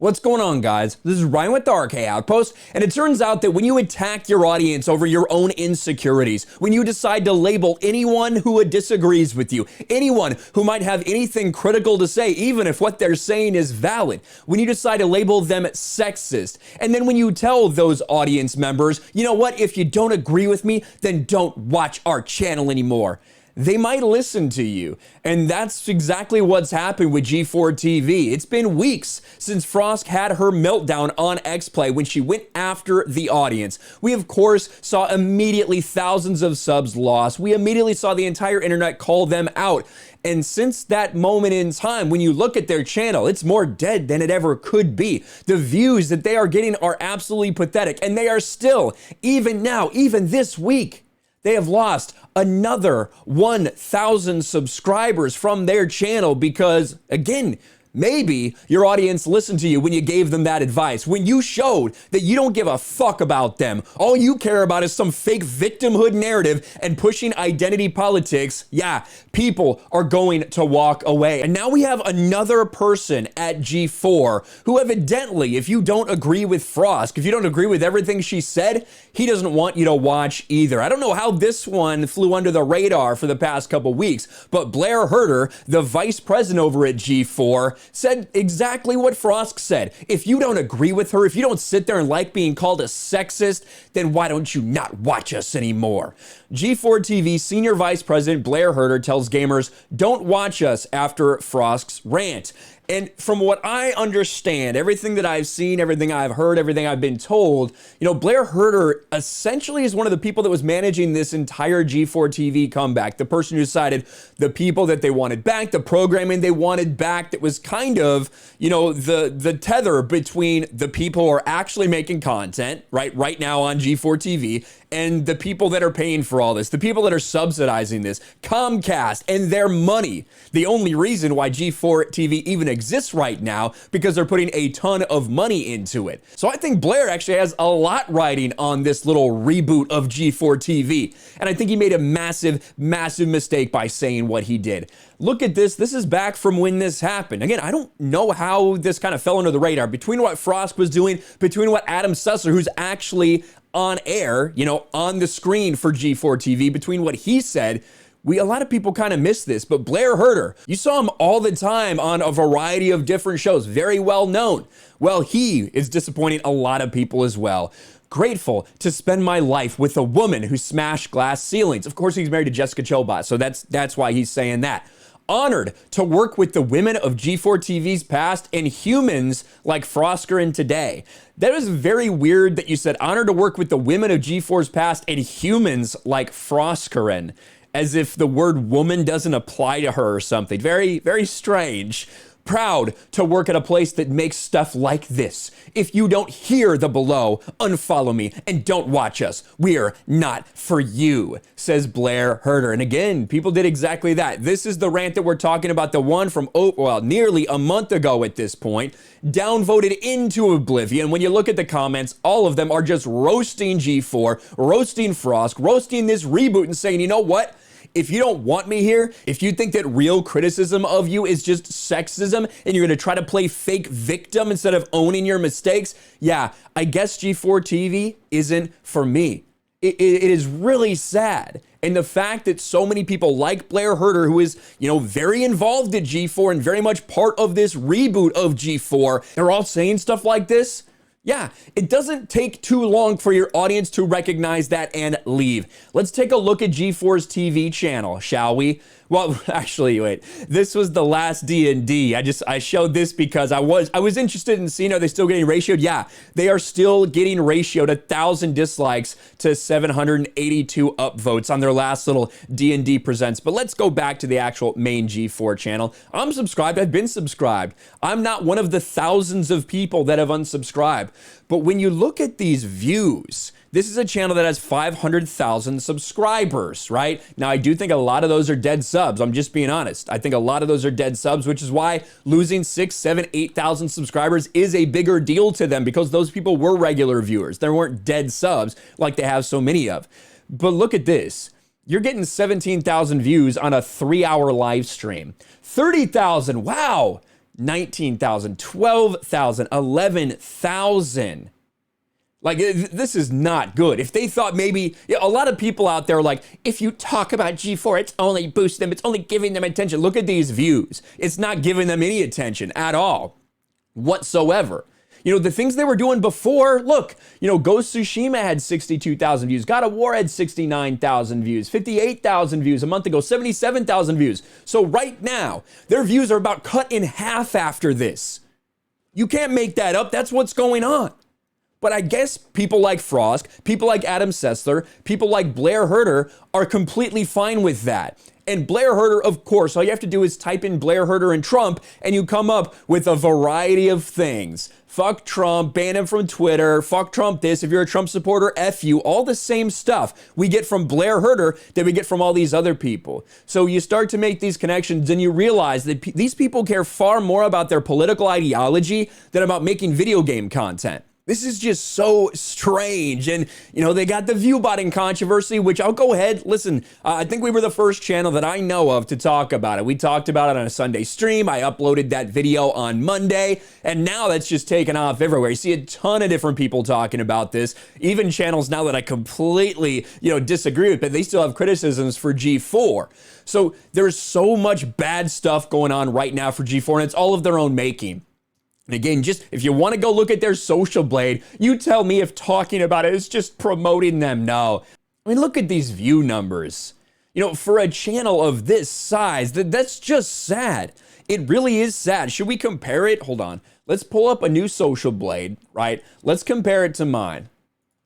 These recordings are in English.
What's going on, guys? This is Ryan with the RK Outpost, and it turns out that when you attack your audience over your own insecurities, when you decide to label anyone who disagrees with you, anyone who might have anything critical to say, even if what they're saying is valid, when you decide to label them sexist, and then when you tell those audience members, you know what, if you don't agree with me, then don't watch our channel anymore, they might listen to you. And that's exactly what's happened with G4TV. It's been weeks since Frosk had her meltdown on X-Play when she went after the audience. We, of course, saw immediately thousands of subs lost. We immediately saw the entire internet call them out. And since that moment in time, when you look at their channel, it's more dead than it ever could be. The views that they are getting are absolutely pathetic. And they are still, even now, even this week, they have lost another 1,000 subscribers from their channel because, again, maybe your audience listened to you when you gave them that advice, when you showed that you don't give a fuck about them. All you care about is some fake victimhood narrative and pushing identity politics. Yeah, people are going to walk away. And now we have another person at G4 who evidently, if you don't agree with Frosk, if you don't agree with everything she said, he doesn't want you to watch either. I don't know how this one flew under the radar for the past couple weeks, but Blair Herter, the vice president over at G4, said exactly what Frosk said. If you don't agree with her, if you don't sit there and like being called a sexist, then why don't you not watch us anymore? G4TV Senior Vice President Blair Herter tells gamers, don't watch us after Frosk's rant. And from what I understand, everything that I've seen, everything I've heard, everything I've been told, you know, Blair Herter essentially is one of the people that was managing this entire G4TV comeback. The person who decided the people that they wanted back, the programming they wanted back, that was kind of, you know, the tether between the people who are actually making content, right now on G4TV, and the people that are paying for all this, the people that are subsidizing this, Comcast and their money. The only reason why G4TV even exists right now, because they're putting a ton of money into it. So I think Blair actually has a lot riding on this little reboot of G4TV. And I think he made a massive, massive mistake by saying what he did. Look at this. This is back from when this happened. Again, I don't know how this kind of fell under the radar. Between what Frosk was doing, between what Adam Sussler, who's actually on air, you know, on the screen for G4TV, between what he said, a lot of people kind of miss this, but Blair Herter, you saw him all the time on a variety of different shows, very well known. Well, he is disappointing a lot of people as well. Grateful to spend my life with a woman who smashed glass ceilings. Of course, he's married to Jessica Chobot, so that's why he's saying that. Honored to work with the women of G4TV's past and humans like Frosker and today. That is very weird that you said honored to work with the women of G4's past and humans like Froskeren, as if the word woman doesn't apply to her or something. Very, very strange. Proud to work at a place that makes stuff like this. If you don't hear the below, unfollow me and don't watch us. We're not for you, says Blair Herter. And again, people did exactly that. This is the rant that we're talking about, the one from, nearly a month ago at this point, downvoted into oblivion. When you look at the comments, all of them are just roasting G4, roasting Frosk, roasting this reboot and saying, you know what? If you don't want me here, if you think that real criticism of you is just sexism and you're gonna try to play fake victim instead of owning your mistakes, yeah, I guess G4TV isn't for me. It is really sad. And the fact that so many people like Blair Herter, who is, you know, very involved at G4 and very much part of this reboot of G4, they're all saying stuff like this. Yeah, it doesn't take too long for your audience to recognize that and leave. Let's take a look at G4's TV channel, shall we? Well, actually, wait, this was the last D&D. I showed this because I was interested in seeing, are they still getting ratioed? Yeah, they are still getting ratioed 1,000 dislikes to 782 upvotes on their last little D&D presents. But let's go back to the actual main G4 channel. I'm subscribed, I've been subscribed. I'm not one of the thousands of people that have unsubscribed. But when you look at these views, this is a channel that has 500,000 subscribers, right? Now, I do think a lot of those are dead subs. I'm just being honest. I think a lot of those are dead subs, which is why losing 6, 7, 8,000 subscribers is a bigger deal to them, because those people were regular viewers. They weren't dead subs like they have so many of. But look at this. You're getting 17,000 views on a 3-hour live stream. 30,000, wow. 19,000, 12,000, 11,000. Like, this is not good. If they thought maybe, a lot of people out there are like, if you talk about G4, it's only boosting them, it's only giving them attention. Look at these views. It's not giving them any attention at all, whatsoever. You know, the things they were doing before, look, you know, Ghost Tsushima had 62,000 views. God of War had 69,000 views, 58,000 views a month ago, 77,000 views. So right now, their views are about cut in half after this. You can't make that up. That's what's going on. But I guess people like Frosk, people like Adam Sessler, people like Blair Herter are completely fine with that. And Blair Herter, of course, all you have to do is type in Blair Herter and Trump, and you come up with a variety of things. Fuck Trump, ban him from Twitter, fuck Trump this, if you're a Trump supporter, F you, all the same stuff we get from Blair Herter that we get from all these other people. So you start to make these connections and you realize that these people care far more about their political ideology than about making video game content. This is just so strange. And, you know, they got the view botting controversy, which I'll go ahead. Listen, I think we were the first channel that I know of to talk about it. We talked about it on a Sunday stream. I uploaded that video on Monday, and now that's just taken off everywhere. You see a ton of different people talking about this, even channels now that I completely, you know, disagree with, but they still have criticisms for G4. So there's so much bad stuff going on right now for G4, and it's all of their own making. And again, just if you want to go look at their social blade, you tell me if talking about it is just promoting them. No. I mean, look at these view numbers. You know, for a channel of this size, that's just sad. It really is sad. Should we compare it? Hold on. Let's pull up a new social blade, right? Let's compare it to mine.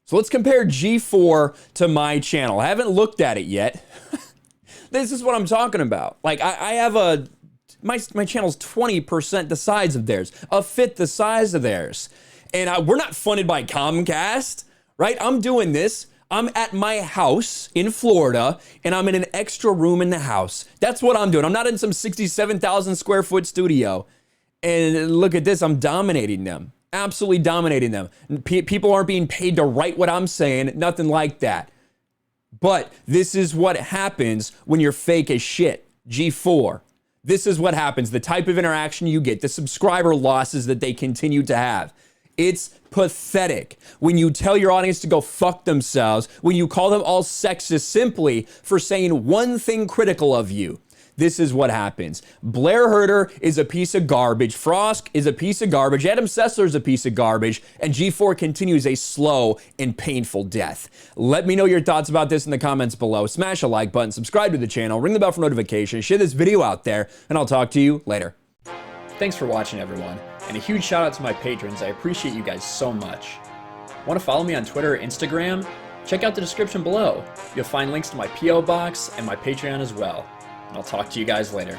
So let's compare G4 to my channel. I haven't looked at it yet. This is what I'm talking about. Like, I have a... My channel's 20% the size of theirs, a fifth the size of theirs. And we're not funded by Comcast, right? I'm doing this. I'm at my house in Florida, and I'm in an extra room in the house. That's what I'm doing. I'm not in some 67,000 square foot studio. And look at this, I'm dominating them. Absolutely dominating them. People aren't being paid to write what I'm saying, nothing like that. But this is what happens when you're fake as shit. G4. This is what happens, the type of interaction you get, the subscriber losses that they continue to have. It's pathetic when you tell your audience to go fuck themselves, when you call them all sexist simply for saying one thing critical of you. This is what happens. Blair Herter is a piece of garbage. Frosk is a piece of garbage. Adam Sessler is a piece of garbage. And G4 continues a slow and painful death. Let me know your thoughts about this in the comments below. Smash a like button, subscribe to the channel, ring the bell for notifications, share this video out there, and I'll talk to you later. Thanks for watching, everyone. And a huge shout out to my patrons. I appreciate you guys so much. Want to follow me on Twitter or Instagram? Check out the description below. You'll find links to my P.O. box and my Patreon as well. I'll talk to you guys later.